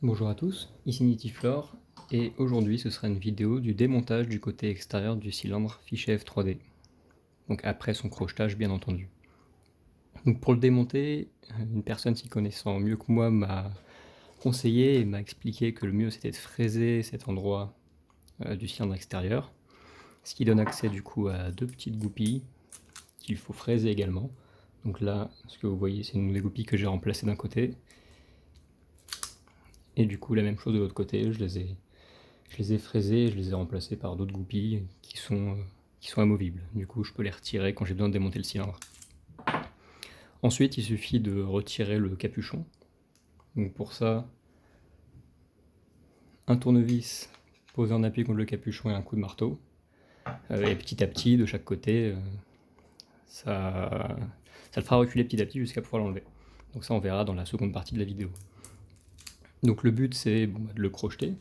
Bonjour à tous, ici Nitiflore, et aujourd'hui ce sera une vidéo du démontage du côté extérieur du cylindre fichier F3D, donc après son crochetage bien entendu. Donc pour le démonter, une personne s'y connaissant mieux que moi m'a conseillé et m'a expliqué que le mieux c'était de fraiser cet endroit du cylindre extérieur, ce qui donne accès du coup à deux petites goupilles qu'il faut fraiser également. Donc là, ce que vous voyez, c'est une des goupilles que j'ai remplacées d'un côté, et du coup la même chose de l'autre côté, je les ai fraisés et je les ai remplacés par d'autres goupilles qui sont amovibles. Du coup, je peux les retirer quand j'ai besoin de démonter le cylindre. Ensuite, il suffit de retirer le capuchon. Donc pour ça, un tournevis posé en appui contre le capuchon et un coup de marteau. Et petit à petit, de chaque côté, ça le fera reculer petit à petit jusqu'à pouvoir l'enlever. Donc ça, on verra dans la seconde partie de la vidéo. Donc le but, c'est de le crocheter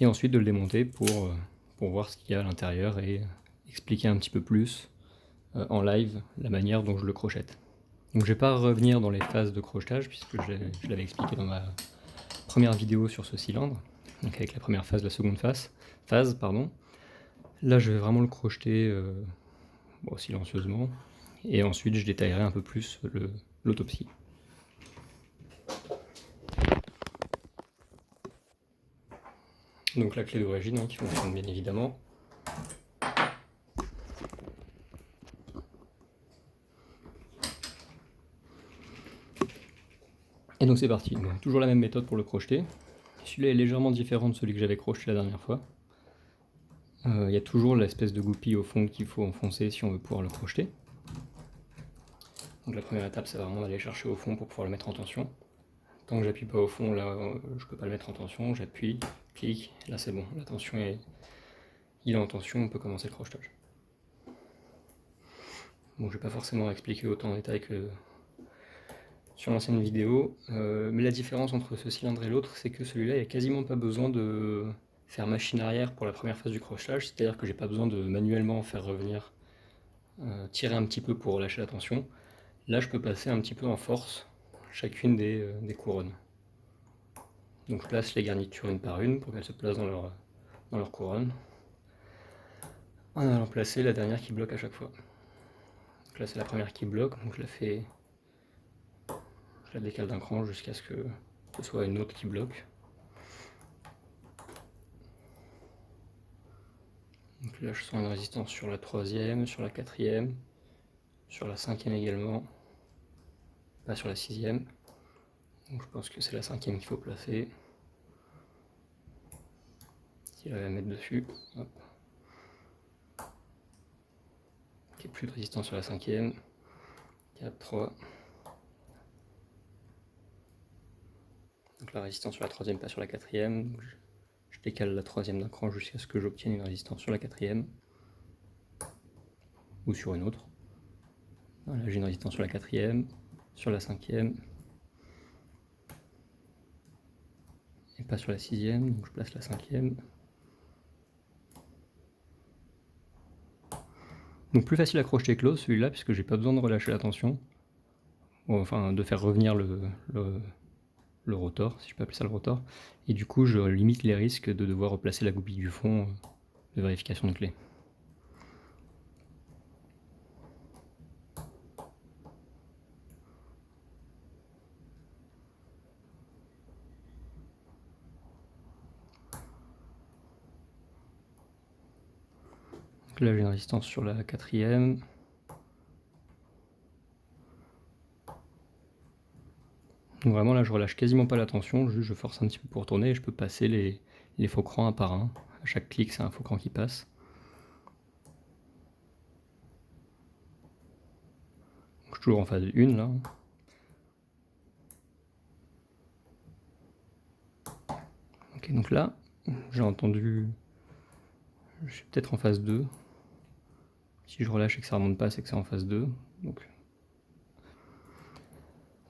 et ensuite de le démonter pour voir ce qu'il y a à l'intérieur et expliquer un petit peu plus en live la manière dont je le crochette. Donc je ne vais pas revenir dans les phases de crochetage puisque je l'avais expliqué dans ma première vidéo sur ce cylindre, donc avec la première phase, la seconde phase. Là je vais vraiment le crocheter silencieusement et ensuite je détaillerai un peu plus l'autopsie. Donc la clé d'origine qui fonctionne bien évidemment. Et donc c'est parti, donc, toujours la même méthode pour le crocheter. Celui-là est légèrement différent de celui que j'avais crocheté la dernière fois. Il y a toujours l'espèce de goupille au fond qu'il faut enfoncer si on veut pouvoir le crocheter. Donc la première étape, c'est vraiment d'aller chercher au fond pour pouvoir le mettre en tension. Tant que j'appuie pas au fond, là, je peux pas le mettre en tension, j'appuie, clique, là c'est bon, la tension il est en tension, on peut commencer le crochetage. Bon, je vais pas forcément expliquer autant en détail que sur l'ancienne vidéo, mais la différence entre ce cylindre et l'autre, c'est que celui-là, il n'y a quasiment pas besoin de faire machine arrière pour la première phase du crochetage, c'est-à-dire que j'ai pas besoin de manuellement faire revenir, tirer un petit peu pour relâcher la tension. Là, je peux passer un petit peu en force chacune des couronnes. Donc je place les garnitures une par une pour qu'elles se placent dans leur couronne, en allant placer la dernière qui bloque à chaque fois. Donc là c'est la première qui bloque, donc je la décale d'un cran jusqu'à ce que ce soit une autre qui bloque. Donc là je sens une résistance sur la troisième, sur la quatrième, sur la cinquième également, pas sur la sixième. Donc je pense que c'est la cinquième qu'il faut placer. Si j'arrive à mettre dessus, hop. Ok, plus de résistance sur la cinquième. 4, 3. Donc la résistance sur la troisième, pas sur la quatrième. Donc je décale la troisième d'un cran jusqu'à ce que j'obtienne une résistance sur la quatrième. Ou sur une autre. Voilà, j'ai une résistance sur la quatrième, sur la cinquième. Et pas sur la sixième, donc je place la cinquième. Donc plus facile à crocheter que l'autre, celui-là, puisque j'ai pas besoin de relâcher la tension. Bon, enfin, de faire revenir le rotor, si je peux appeler ça le rotor. Et du coup, je limite les risques de devoir replacer la goupille du fond de vérification de clé. Donc là, j'ai une résistance sur la quatrième. Donc vraiment, là, je relâche quasiment pas la tension, juste je force un petit peu pour tourner et je peux passer les faux crans un par un. À chaque clic, c'est un faux cran qui passe. Donc, je suis toujours en phase 1 là. Ok, donc là, j'ai entendu. Je suis peut-être en phase 2. Si je relâche et que ça remonte pas, c'est que c'est en phase 2.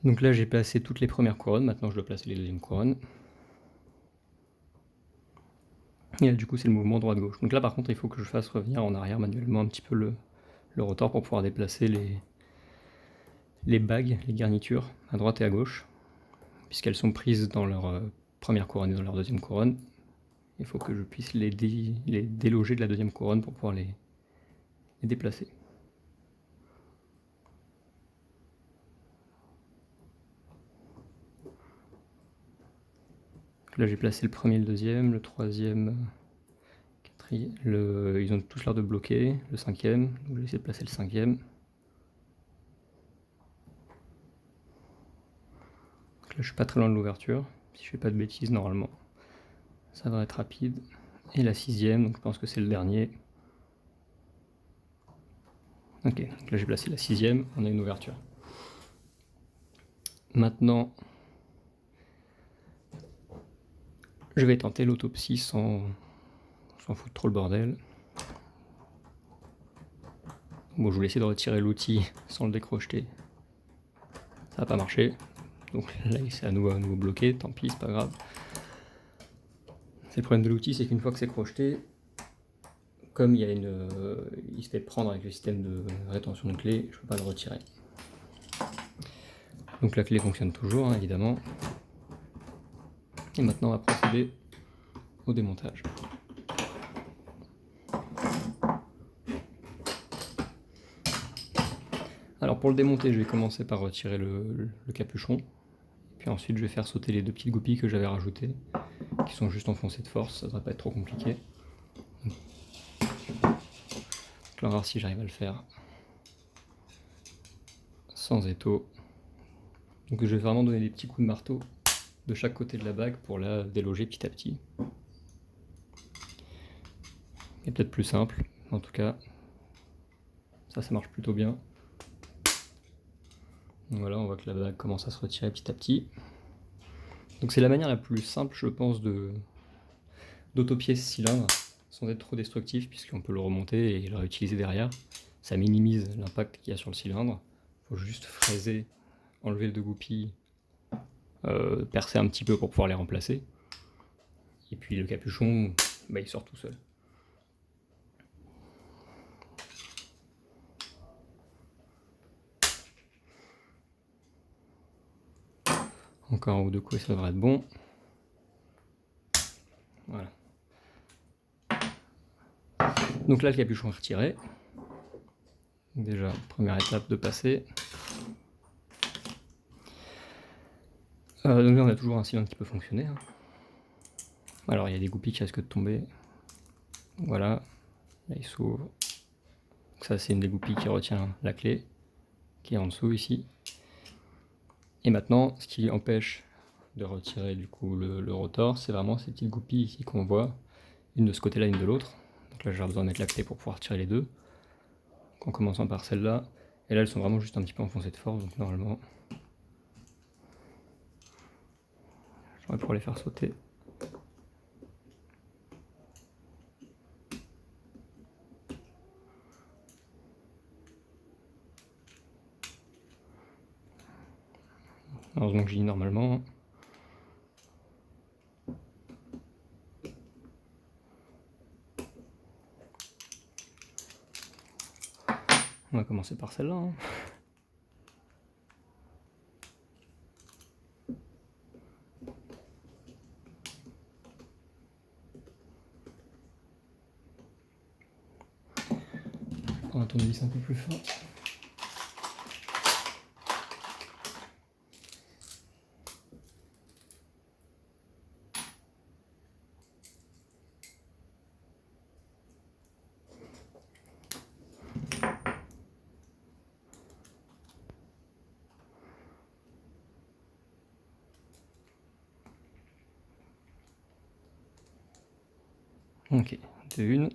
Donc là, j'ai placé toutes les premières couronnes. Maintenant, je dois placer les deuxièmes couronnes. Et là, du coup, c'est le mouvement droite-gauche. Donc là, par contre, il faut que je fasse revenir en arrière manuellement un petit peu le rotor pour pouvoir déplacer les bagues, les garnitures, à droite et à gauche, puisqu'elles sont prises dans leur première couronne et dans leur deuxième couronne. Il faut que je puisse les déloger de la deuxième couronne pour pouvoir les déplacer. Là j'ai placé le premier, le deuxième, le troisième, quatrième, ils ont tous l'air de bloquer, le cinquième, donc je vais essayer de placer le cinquième. Donc là je suis pas très loin de l'ouverture, si je fais pas de bêtises normalement, ça devrait être rapide. Et la sixième, donc je pense que c'est le dernier. Ok, donc là j'ai placé la sixième, on a une ouverture. Maintenant, je vais tenter l'autopsie sans foutre trop le bordel. Bon, je voulais essayer de retirer l'outil sans le décrocheter. Ça n'a pas marché. Donc là, il s'est à nouveau bloqué, tant pis, c'est pas grave. C'est le problème de l'outil, c'est qu'une fois que c'est crocheté, comme il se fait prendre avec le système de rétention de clé, je ne peux pas le retirer. Donc la clé fonctionne toujours, hein, évidemment. Et maintenant, on va procéder au démontage. Alors pour le démonter, je vais commencer par retirer le capuchon. Puis ensuite, je vais faire sauter les deux petites goupilles que j'avais rajoutées, qui sont juste enfoncées de force, ça devrait pas être trop compliqué. Donc, on va voir si j'arrive à le faire sans étau. Donc je vais vraiment donner des petits coups de marteau de chaque côté de la bague pour la déloger petit à petit. C'est peut-être plus simple, en tout cas, ça marche plutôt bien. Donc voilà, on voit que la bague commence à se retirer petit à petit. Donc c'est la manière la plus simple, je pense, d'autopier ce cylindre, sans être trop destructif, puisqu'on peut le remonter et le réutiliser derrière. Ça minimise l'impact qu'il y a sur le cylindre. Il faut juste fraiser, enlever les deux goupilles, percer un petit peu pour pouvoir les remplacer. Et puis le capuchon, bah, il sort tout seul. Encore un ou deux coups et ça devrait être bon. Voilà. Donc là, le capuchon est retiré. Déjà, première étape de passer. Donc là, on a toujours un cylindre qui peut fonctionner. Hein. Alors, il y a des goupilles qui risquent de tomber. Voilà. Là, il s'ouvre. Donc ça, c'est une des goupilles qui retient la clé, qui est en dessous ici. Et maintenant, ce qui empêche de retirer du coup le rotor, c'est vraiment ces petites goupilles ici qu'on voit, une de ce côté-là, une de l'autre. Donc là, j'ai besoin de mettre la clé pour pouvoir tirer les deux. Donc en commençant par celle-là. Et là, elles sont vraiment juste un petit peu enfoncées de force, donc normalement, j'aurais pour les faire sauter. Heureusement que j'y dis normalement. On va commencer par celle-là. Hein. On va un tournevis un peu plus fin. Ok, de une.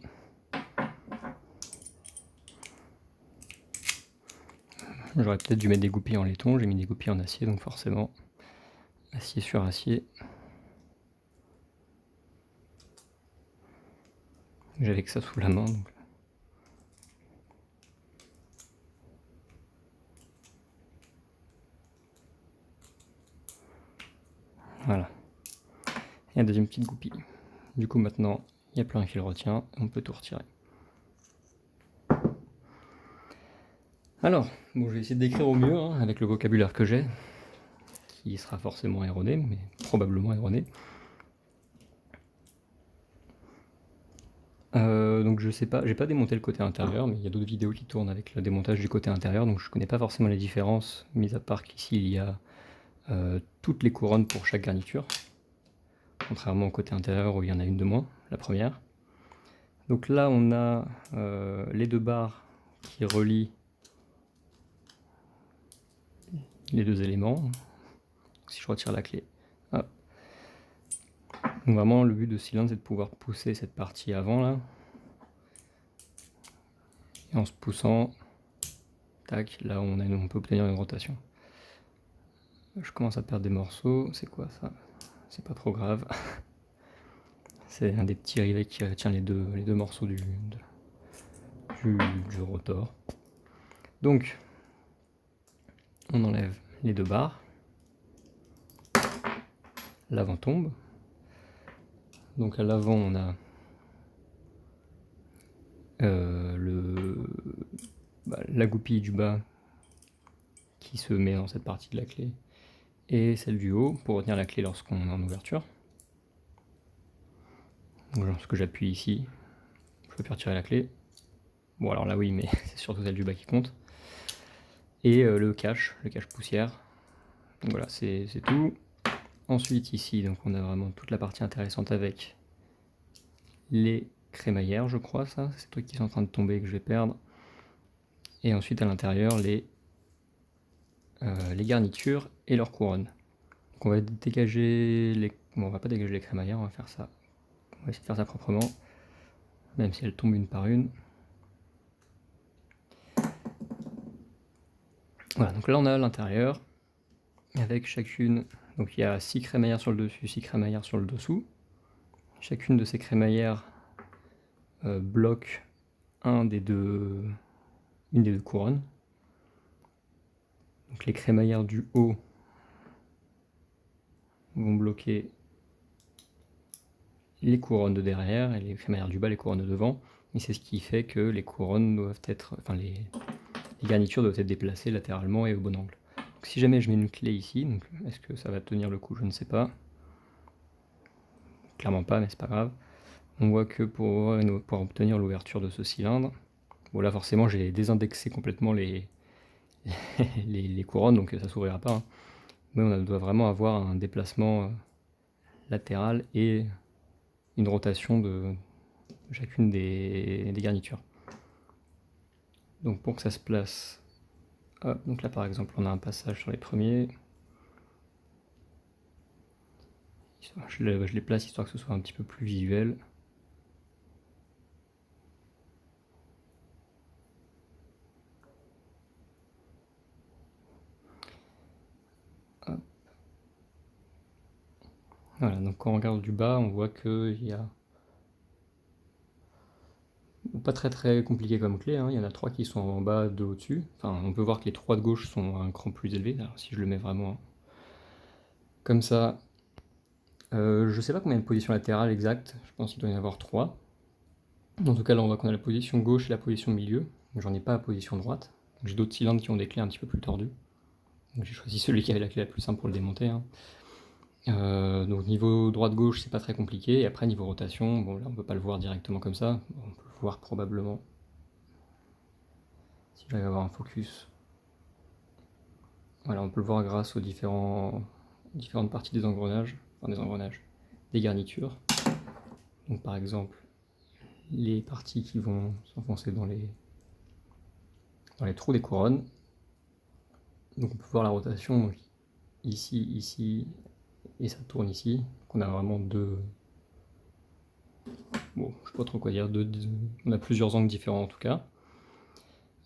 J'aurais peut-être dû mettre des goupilles en laiton, j'ai mis des goupilles en acier, donc forcément, acier sur acier. J'avais que ça sous la main, donc. Voilà. Et la deuxième petite goupille. Du coup, maintenant, il n'y a plus rien qui le retient, on peut tout retirer. Alors, bon, je vais essayer de décrire au mieux, hein, avec le vocabulaire que j'ai, qui sera forcément erroné, mais probablement erroné. Donc je sais pas, j'ai pas démonté le côté intérieur, mais il y a d'autres vidéos qui tournent avec le démontage du côté intérieur, donc je connais pas forcément les différences, mis à part qu'ici il y a toutes les couronnes pour chaque garniture, contrairement au côté intérieur où il y en a une de moins, la première. Donc là on a les deux barres qui relient les deux éléments. Si je retire la clé, hop. Donc vraiment le but de ce cylindre c'est de pouvoir pousser cette partie avant là. Et en se poussant, tac, là on peut obtenir une rotation. Je commence à perdre des morceaux, c'est quoi ça? C'est pas trop grave. C'est un des petits rivets qui retient les deux morceaux du rotor. Donc, on enlève les deux barres. L'avant tombe. Donc à l'avant, on a la goupille du bas qui se met dans cette partie de la clé et celle du haut pour retenir la clé lorsqu'on est en ouverture. Donc lorsque j'appuie ici, je peux plus retirer la clé. Bon alors là oui, mais c'est surtout celle du bas qui compte. Et le cache poussière. Donc voilà, c'est tout. Ensuite ici, donc on a vraiment toute la partie intéressante avec les crémaillères, je crois, ça, c'est ces trucs qui sont en train de tomber et que je vais perdre. Et ensuite à l'intérieur, les garnitures et leurs couronnes. Donc on va dégager les... Bon, on va pas dégager les crémaillères, on va faire ça. On va essayer de faire ça proprement, même si elles tombent une par une. Voilà, donc là on a l'intérieur, avec chacune... Donc il y a 6 crémaillères sur le dessus, 6 crémaillères sur le dessous. Chacune de ces crémaillères bloque une des deux couronnes. Donc les crémaillères du haut vont bloquer les couronnes de derrière et les crémaillères du bas les couronnes de devant. Et c'est ce qui fait que les couronnes doivent être, enfin les garnitures doivent être déplacées latéralement et au bon angle. Donc si jamais je mets une clé ici, est-ce que ça va tenir le coup? Je ne sais pas. Clairement pas, mais c'est pas grave. On voit que pour obtenir l'ouverture de ce cylindre, bon là forcément j'ai désindexé complètement les couronnes, donc ça s'ouvrira pas. Hein. Mais on doit vraiment avoir un déplacement latéral et une rotation de chacune des garnitures. Donc pour que ça se place, hop, donc là par exemple on a un passage sur les premiers. Je les place histoire que ce soit un petit peu plus visuel. Hop. Voilà, donc quand on regarde du bas, on voit qu'il y a pas très compliqué comme clé, hein. Il y en a 3 qui sont en bas, 2 au-dessus. Enfin, on peut voir que les 3 de gauche sont un cran plus élevé. Alors si je le mets vraiment comme ça, je sais pas combien de positions latérales exactes, je pense qu'il doit y en avoir 3. En tout cas là on voit qu'on a la position gauche et la position milieu, j'en ai pas la position droite. J'ai d'autres cylindres qui ont des clés un petit peu plus tordues. Donc j'ai choisi celui qui avait la clé la plus simple pour le démonter. Hein. Donc niveau droite-gauche c'est pas très compliqué, et après niveau rotation, bon là on peut pas le voir directement comme ça, on peut le voir probablement si j'arrive à avoir un focus. Voilà, on peut le voir grâce aux différentes parties des engrenages, des garnitures. Donc par exemple les parties qui vont s'enfoncer dans les trous des couronnes. Donc on peut voir la rotation donc, ici, et ça tourne ici. Donc on a vraiment deux... Bon, je sais pas trop quoi dire, on a plusieurs angles différents en tout cas.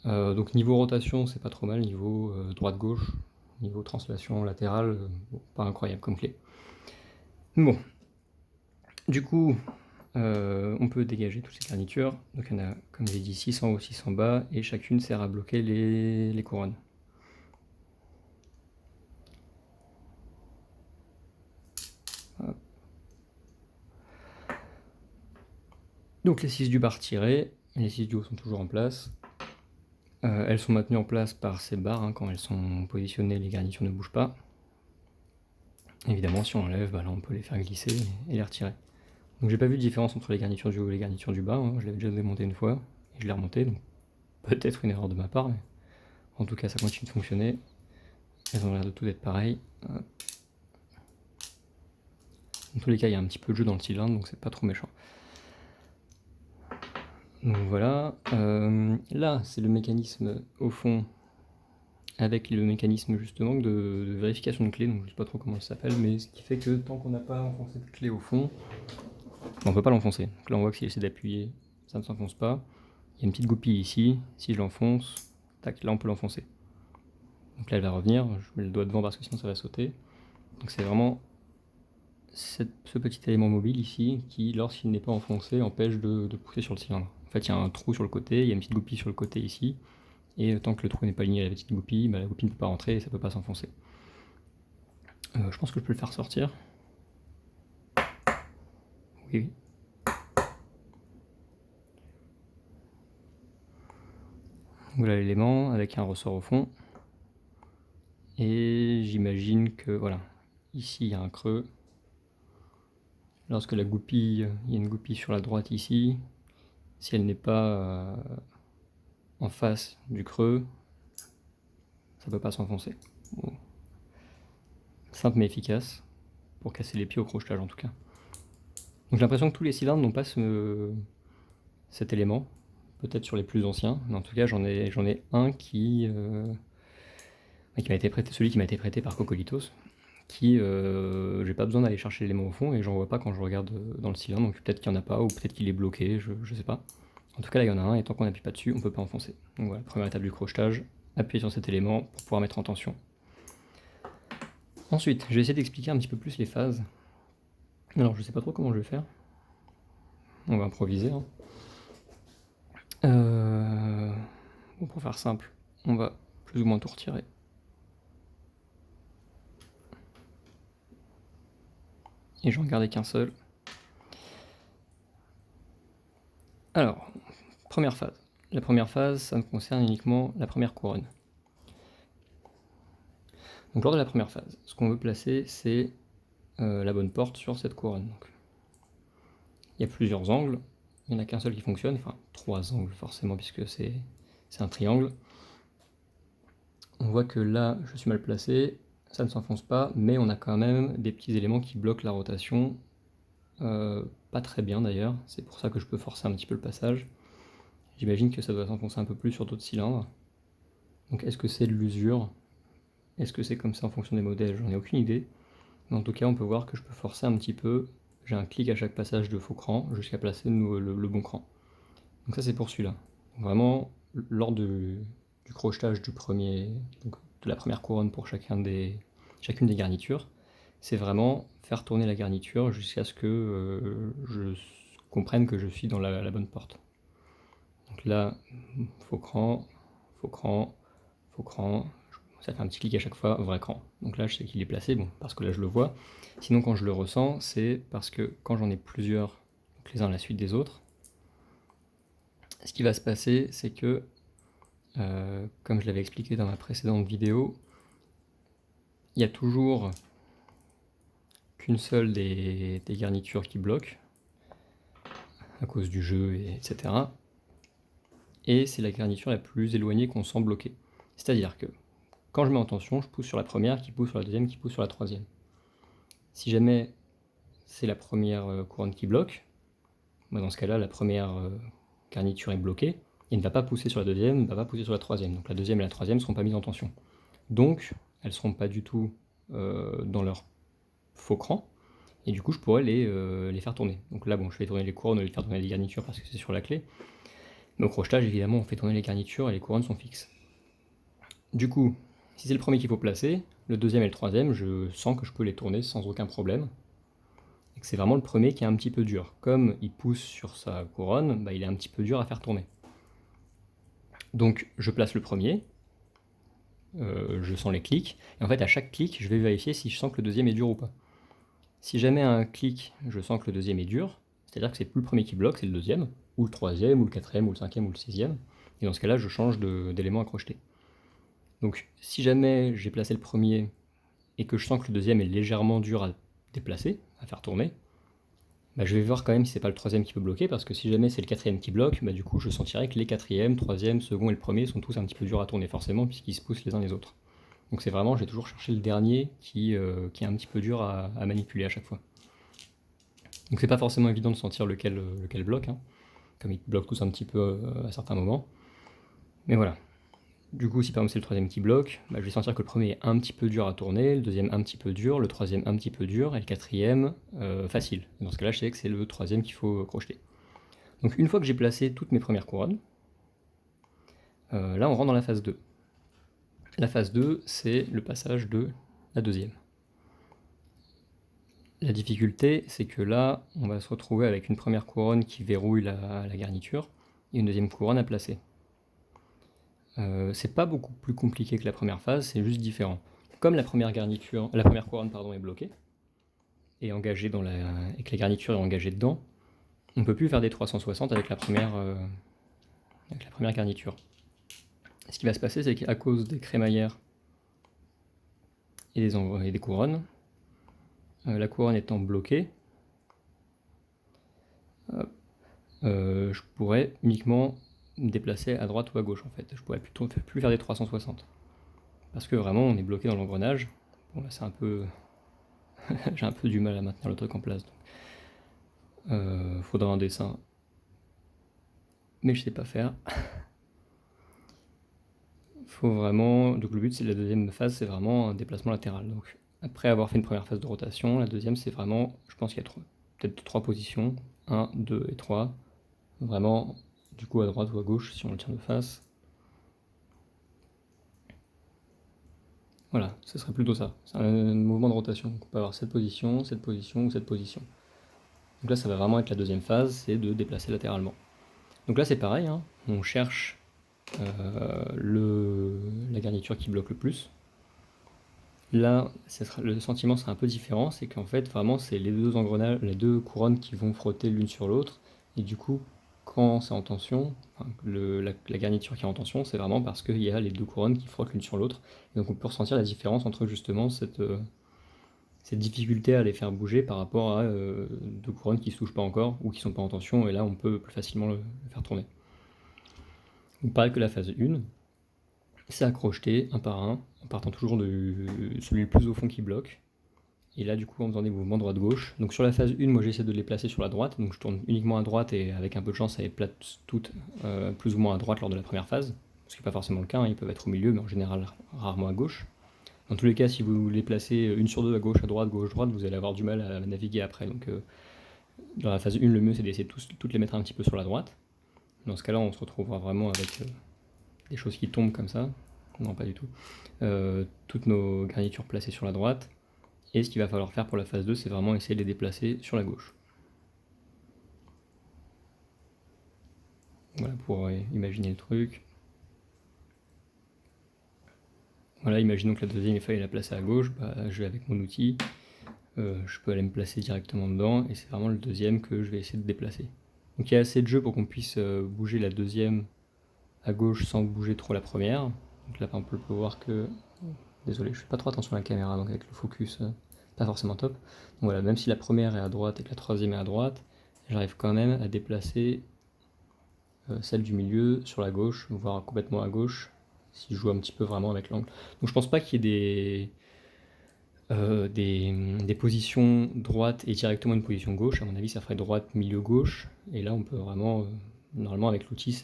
Donc niveau rotation, c'est pas trop mal, niveau droite-gauche, niveau translation latérale, bon, pas incroyable comme clé. Bon, du coup, on peut dégager toutes ces garnitures. Donc il y en a, comme j'ai dit, 6 en haut, 6 en bas, et chacune sert à bloquer les couronnes. Hop. Donc les 6 du bas retirées, les 6 du haut sont toujours en place. Elles sont maintenues en place par ces barres, hein, quand elles sont positionnées, les garnitures ne bougent pas. Évidemment, si on enlève, bah là on peut les faire glisser et les retirer. Donc j'ai pas vu de différence entre les garnitures du haut et les garnitures du bas, hein. Je l'avais déjà démonté une fois, et je l'ai remonté, donc peut-être une erreur de ma part, mais en tout cas ça continue de fonctionner. Elles ont l'air de tout être pareilles. Dans tous les cas, il y a un petit peu de jeu dans le cylindre, donc c'est pas trop méchant. Donc voilà, là c'est le mécanisme au fond, avec le mécanisme justement de vérification de clé, donc je sais pas trop comment ça s'appelle, mais ce qui fait que tant qu'on n'a pas enfoncé de clé au fond, on peut pas l'enfoncer. Donc là on voit que s'il essaie d'appuyer, ça ne s'enfonce pas. Il y a une petite goupille ici, si je l'enfonce, tac, là on peut l'enfoncer. Donc là elle va revenir, je mets le doigt devant parce que sinon ça va sauter. Donc c'est vraiment ce petit élément mobile ici qui, lorsqu'il n'est pas enfoncé, empêche de pousser sur le cylindre. En fait il y a un trou sur le côté, il y a une petite goupille sur le côté ici, et tant que le trou n'est pas aligné à la petite goupille, bah, la goupille ne peut pas rentrer et ça ne peut pas s'enfoncer. Je pense que je peux le faire sortir. Oui. Voilà l'élément avec un ressort au fond. Et j'imagine que, voilà, ici il y a un creux. Lorsque la goupille, il y a une goupille sur la droite ici, si elle n'est pas en face du creux, ça ne peut pas s'enfoncer. Bon. Simple mais efficace, pour casser les pieds au crochetage en tout cas. Donc j'ai l'impression que tous les cylindres n'ont pas cet élément, peut-être sur les plus anciens, mais en tout cas j'en ai un qui m'a été prêté, celui qui m'a été prêté par Cocolitos, qui j'ai pas besoin d'aller chercher l'élément au fond et j'en vois pas quand je regarde dans le cylindre, donc peut-être qu'il n'y en a pas ou peut-être qu'il est bloqué, je sais pas. En tout cas là il y en a un et tant qu'on n'appuie pas dessus on peut pas enfoncer. Donc voilà, première étape du crochetage, appuyer sur cet élément pour pouvoir mettre en tension. Ensuite, je vais essayer d'expliquer un petit peu plus les phases. Alors je sais pas trop comment je vais faire. On va improviser. Hein. Bon, pour faire simple, on va plus ou moins tout retirer. Et j'en gardais qu'un seul. Alors, première phase. La première phase, ça me concerne uniquement la première couronne. Donc lors de la première phase, ce qu'on veut placer, c'est la bonne porte sur cette couronne. Donc, il y a plusieurs angles, il n'y en a qu'un seul qui fonctionne, enfin 3 angles forcément puisque c'est un triangle. On voit que là, je suis mal placé, ça ne s'enfonce pas, mais on a quand même des petits éléments qui bloquent la rotation. Pas très bien d'ailleurs, c'est pour ça que je peux forcer un petit peu le passage. J'imagine que ça doit s'enfoncer un peu plus sur d'autres cylindres. Donc est-ce que c'est de l'usure? Est-ce que c'est comme ça en fonction des modèles? J'en ai aucune idée. Mais en tout cas, on peut voir que je peux forcer un petit peu. J'ai un clic à chaque passage de faux cran jusqu'à placer le bon cran. Donc ça c'est pour celui-là. Vraiment, lors du crochetage du premier, donc de la première couronne pour chacune des garnitures, c'est vraiment faire tourner la garniture jusqu'à ce que je comprenne que je suis dans la bonne porte. Donc là, faux cran, faux cran, faux cran, ça fait un petit clic à chaque fois, vrai cran. Donc là je sais qu'il est placé, bon, parce que là je le vois. Sinon quand je le ressens, c'est parce que quand j'en ai plusieurs, donc les uns à la suite des autres, ce qui va se passer, c'est que, comme je l'avais expliqué dans ma précédente vidéo, il y a toujours qu'une seule des garnitures qui bloque, à cause du jeu, etc. Et c'est la garniture la plus éloignée qu'on sent bloquer. C'est-à-dire que, quand je mets en tension, je pousse sur la première, qui pousse sur la deuxième, qui pousse sur la troisième. Si jamais c'est la première couronne qui bloque, dans ce cas-là, la première garniture est bloquée, et ne va pas pousser sur la deuxième, ne va pas pousser sur la troisième. Donc la deuxième et la troisième ne seront pas mises en tension. Donc, elles ne seront pas du tout dans leur faux cran, et du coup, je pourrais les faire tourner. Donc là, bon, je fais tourner les couronnes, je vais faire tourner les garnitures parce que c'est sur la clé. Mais au crochetage, évidemment, on fait tourner les garnitures et les couronnes sont fixes. Du coup, si c'est le premier qu'il faut placer, le deuxième et le troisième, je sens que je peux les tourner sans aucun problème. Et que c'est vraiment le premier qui est un petit peu dur. Comme il pousse sur sa couronne, bah, il est un petit peu dur à faire tourner. Donc je place le premier, je sens les clics, et en fait à chaque clic, je vais vérifier si je sens que le deuxième est dur ou pas. Si jamais à un clic, je sens que le deuxième est dur, c'est-à-dire que c'est plus le premier qui bloque, c'est le deuxième, ou le troisième, ou le quatrième, ou le cinquième, ou le sixième, et dans ce cas-là, je change d'élément à crocheter. Donc si jamais j'ai placé le premier et que je sens que le deuxième est légèrement dur à déplacer, à faire tourner, bah, je vais voir quand même si c'est pas le troisième qui peut bloquer, parce que si jamais c'est le quatrième qui bloque, bah, du coup je sentirai que les quatrièmes, troisième, second et le premier sont tous un petit peu durs à tourner forcément, puisqu'ils se poussent les uns les autres. Donc c'est vraiment, j'ai toujours cherché le dernier qui est un petit peu dur à manipuler à chaque fois. Donc c'est pas forcément évident de sentir lequel bloque, hein, comme ils bloquent tous un petit peu à certains moments. Mais voilà. Du coup, si par exemple c'est le troisième qui bloque, bah, je vais sentir que le premier est un petit peu dur à tourner, le deuxième un petit peu dur, le troisième un petit peu dur, et le quatrième facile. Et dans ce cas-là, je sais que c'est le troisième qu'il faut crocheter. Donc une fois que j'ai placé toutes mes premières couronnes, là on rentre dans la phase 2. La phase 2, c'est le passage de la deuxième. La difficulté, c'est que là, on va se retrouver avec une première couronne qui verrouille la garniture, et une deuxième couronne à placer. C'est pas beaucoup plus compliqué que la première phase, c'est juste différent. Comme la première couronne est bloquée, et engagée et que la garniture est engagée dedans, on ne peut plus faire des 360 avec la première garniture. Ce qui va se passer, c'est qu'à cause des crémaillères et des couronnes, la couronne étant bloquée, je pourrais uniquement me déplacer à droite ou à gauche en fait. Je pourrais plus faire des 360. Parce que vraiment on est bloqué dans l'engrenage. Bon là c'est un peu... j'ai un peu du mal à maintenir le truc en place. Faudra un dessin. Mais je sais pas faire. Faut vraiment... Donc le but c'est la deuxième phase, c'est vraiment un déplacement latéral. Donc après avoir fait une première phase de rotation, la deuxième c'est vraiment... Je pense qu'il y a peut-être 3 positions. 1, 2 et 3. Vraiment, du coup à droite ou à gauche si on le tient de face. Voilà, ce serait plutôt ça. C'est un mouvement de rotation. Donc on peut avoir cette position ou cette position. Donc là, ça va vraiment être la deuxième phase, c'est de déplacer latéralement. Donc là, c'est pareil, hein. On cherche la garniture qui bloque le plus. Là, le sentiment sera un peu différent, c'est qu'en fait, vraiment, c'est les deux engrenages, les deux couronnes qui vont frotter l'une sur l'autre. Et du coup, quand c'est en tension, enfin, la garniture qui est en tension, c'est vraiment parce qu'il y a les deux couronnes qui frottent l'une sur l'autre. Et donc on peut ressentir la différence entre justement cette difficulté à les faire bouger par rapport à deux couronnes qui ne se touchent pas encore ou qui ne sont pas en tension, et là on peut plus facilement le faire tourner. Donc pareil que la phase 1, c'est à crocheter un par un, en partant toujours de celui le plus au fond qui bloque. Et là, du coup, en faisant des mouvements droite-gauche. Donc sur la phase 1, moi j'essaie de les placer sur la droite. Donc je tourne uniquement à droite et avec un peu de chance, elles platent toutes plus ou moins à droite lors de la première phase. Ce qui n'est pas forcément le cas, hein, ils peuvent être au milieu, mais en général rarement à gauche. Dans tous les cas, si vous les placez une sur deux à gauche, à droite, gauche-droite, vous allez avoir du mal à naviguer après. Donc dans la phase 1, le mieux c'est d'essayer de toutes les mettre un petit peu sur la droite. Dans ce cas-là, on se retrouvera vraiment avec des choses qui tombent comme ça. Non, pas du tout. Toutes nos garnitures placées sur la droite. Et ce qu'il va falloir faire pour la phase 2, c'est vraiment essayer de les déplacer sur la gauche. Voilà, pour imaginer le truc. Voilà, imaginons que la deuxième, il fallait la placer à gauche. Bah, je vais avec mon outil. Je peux aller me placer directement dedans. Et c'est vraiment le deuxième que je vais essayer de déplacer. Donc il y a assez de jeu pour qu'on puisse bouger la deuxième à gauche sans bouger trop la première. Donc là, par exemple, on peut voir que... Désolé, je fais pas trop attention à la caméra, donc avec le focus, pas forcément top. Donc voilà, même si la première est à droite et que la troisième est à droite, j'arrive quand même à déplacer celle du milieu sur la gauche, voire complètement à gauche, si je joue un petit peu vraiment avec l'angle. Donc je pense pas qu'il y ait des positions droite et directement une position gauche. À mon avis, ça ferait droite, milieu, gauche. Et là, on peut vraiment, normalement avec l'outil,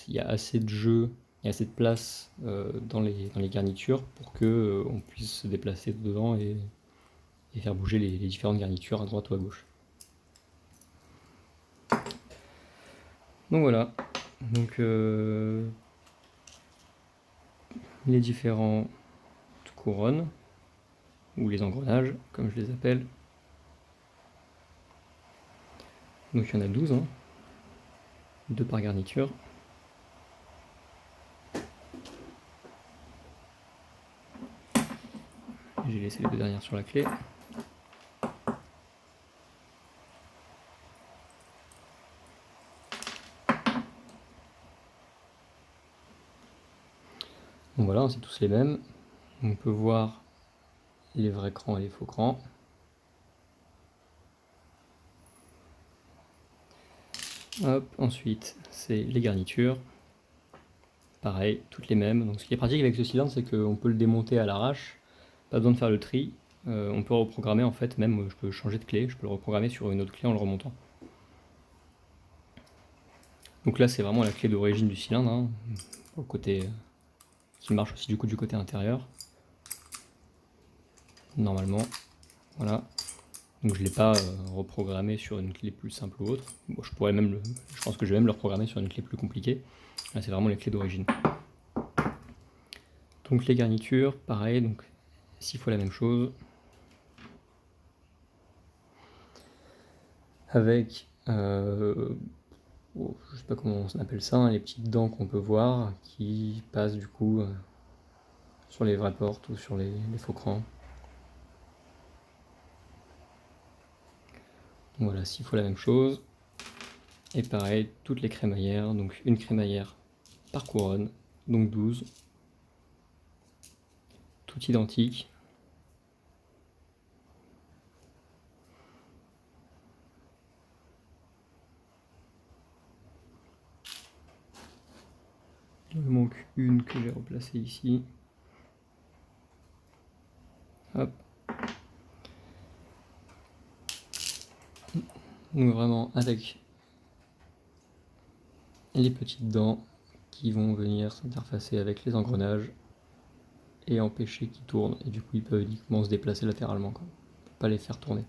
il y a assez de jeu, il y a assez de place dans les garnitures pour que on puisse se déplacer dedans et faire bouger les différentes garnitures à droite ou à gauche. Donc voilà. Donc les différentes couronnes, ou les engrenages, comme je les appelle. Donc il y en a 12, hein. 2 par garniture. J'ai laissé les deux dernières sur la clé. Donc voilà, c'est tous les mêmes. On peut voir les vrais crans et les faux crans. Hop, ensuite, c'est les garnitures. Pareil, toutes les mêmes. Donc ce qui est pratique avec ce cylindre, c'est qu'on peut le démonter à l'arrache. Pas besoin de faire le tri. On peut reprogrammer en fait, même je peux changer de clé, je peux le reprogrammer sur une autre clé en le remontant. Donc là c'est vraiment la clé d'origine du cylindre, hein, au côté qui marche aussi du coup du côté intérieur. Normalement, voilà. Donc je ne l'ai pas reprogrammé sur une clé plus simple ou autre. Bon, je pense que je vais même le reprogrammer sur une clé plus compliquée. Là c'est vraiment les clés d'origine. Donc les garnitures, pareil, donc 6 fois la même chose. Avec, je sais pas comment on appelle ça, hein, les petites dents qu'on peut voir qui passent du coup sur les vraies portes ou sur les faux crans. Voilà, 6 fois la même chose. Et pareil, toutes les crémaillères, donc une crémaillère par couronne, donc 12. Tout identique. Il me manque une que j'ai replacée ici. Hop. Donc vraiment avec les petites dents qui vont venir s'interfacer avec les engrenages et empêcher qu'ils tournent. Et du coup, ils peuvent uniquement se déplacer latéralement, quoi. Pas les faire tourner.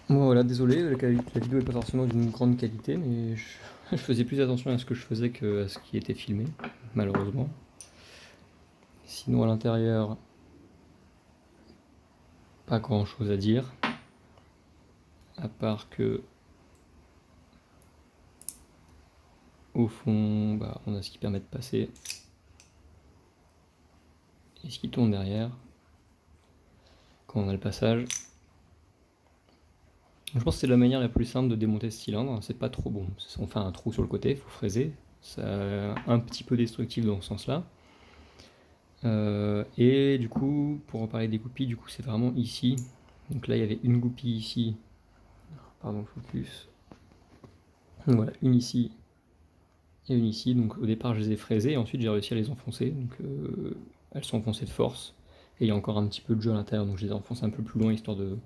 Bon voilà, désolé, la vidéo n'est pas forcément d'une grande qualité, mais je faisais plus attention à ce que je faisais qu'à ce qui était filmé, malheureusement. Sinon à l'intérieur, pas grand chose à dire, à part que au fond, on a ce qui permet de passer et ce qui tourne derrière quand on a le passage. Je pense que c'est la manière la plus simple de démonter ce cylindre, c'est pas trop bon. On fait un trou sur le côté, il faut fraiser, c'est un petit peu destructif dans ce sens-là. Et du coup, pour en parler des goupilles, du coup c'est vraiment ici. Donc là il y avait une goupille ici, pardon focus. Donc voilà, une ici et une ici. Donc au départ je les ai fraisées et ensuite j'ai réussi à les enfoncer. Donc elles sont enfoncées de force. Et il y a encore un petit peu de jeu à l'intérieur, donc je les ai enfoncées un peu plus loin histoire de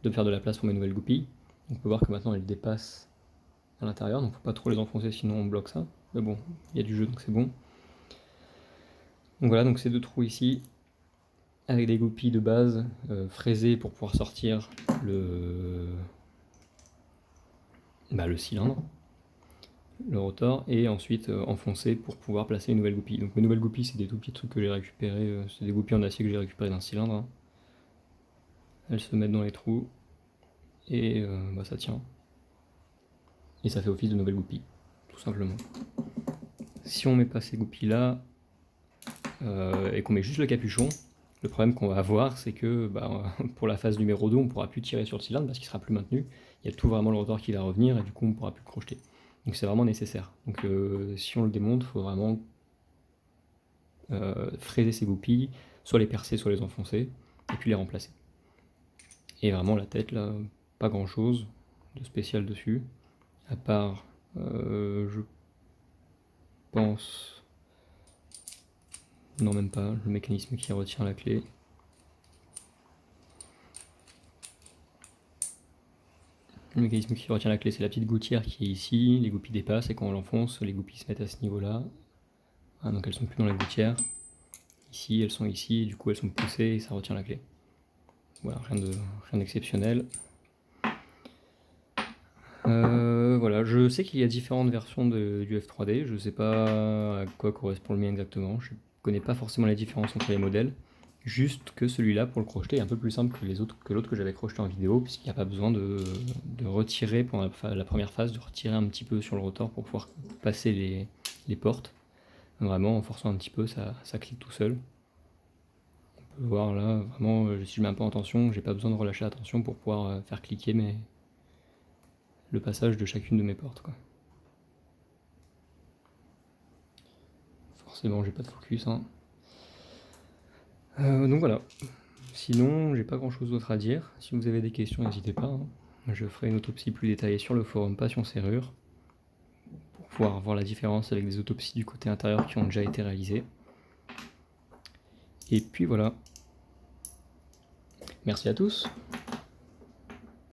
faire de la place pour mes nouvelles goupilles. On peut voir que maintenant elles dépassent à l'intérieur, donc faut pas trop les enfoncer sinon on bloque ça. Mais bon, il y a du jeu donc c'est bon. Donc voilà, donc ces deux trous ici, avec des goupilles de base fraisées pour pouvoir sortir le cylindre, le rotor, et ensuite enfoncer pour pouvoir placer une nouvelle goupille. Donc mes nouvelles goupilles, c'est des tout petits trucs que j'ai récupérés, c'est des goupilles en acier que j'ai récupérées d'un cylindre. Hein. Elles se mettent dans les trous et ça tient. Et ça fait office de nouvelle goupille, tout simplement. Si on met pas ces goupilles là et qu'on met juste le capuchon, le problème qu'on va avoir, c'est que pour la phase numéro 2, on ne pourra plus tirer sur le cylindre parce qu'il sera plus maintenu. Il y a tout vraiment le rotor qui va revenir et du coup on ne pourra plus le crocheter. Donc c'est vraiment nécessaire. Donc si on le démonte, il faut vraiment fraiser ces goupilles, soit les percer, soit les enfoncer, et puis les remplacer. Et vraiment la tête là, pas grand chose de spécial dessus, à part je pense... Non même pas, le mécanisme qui retient la clé. Le mécanisme qui retient la clé, c'est la petite gouttière qui est ici, les goupilles dépassent et quand on l'enfonce, les goupilles se mettent à ce niveau-là. Ah, donc elles sont plus dans la gouttière. Ici, elles sont ici, et du coup elles sont poussées et ça retient la clé. Voilà, rien d'exceptionnel. Voilà, je sais qu'il y a différentes versions du F3D, je sais pas à quoi correspond le mien exactement, je connais pas forcément la différence entre les modèles, juste que celui-là pour le crocheter est un peu plus simple que l'autre que j'avais crocheté en vidéo, puisqu'il n'y a pas besoin de retirer pendant la première phase, de retirer un petit peu sur le rotor pour pouvoir passer les portes. Vraiment, en forçant un petit peu, ça clique tout seul. On peut voir là, vraiment, si je mets un peu en tension, j'ai pas besoin de relâcher la tension pour pouvoir faire cliquer le passage de chacune de mes portes, quoi. forcément j'ai pas de focus, hein. Donc voilà. Sinon, j'ai pas grand chose d'autre à dire. Si vous avez des questions, n'hésitez pas, hein. Je ferai une autopsie plus détaillée sur le forum Passion Serrure pour pouvoir voir la différence avec des autopsies du côté intérieur qui ont déjà été réalisées. Et puis voilà. Merci à tous.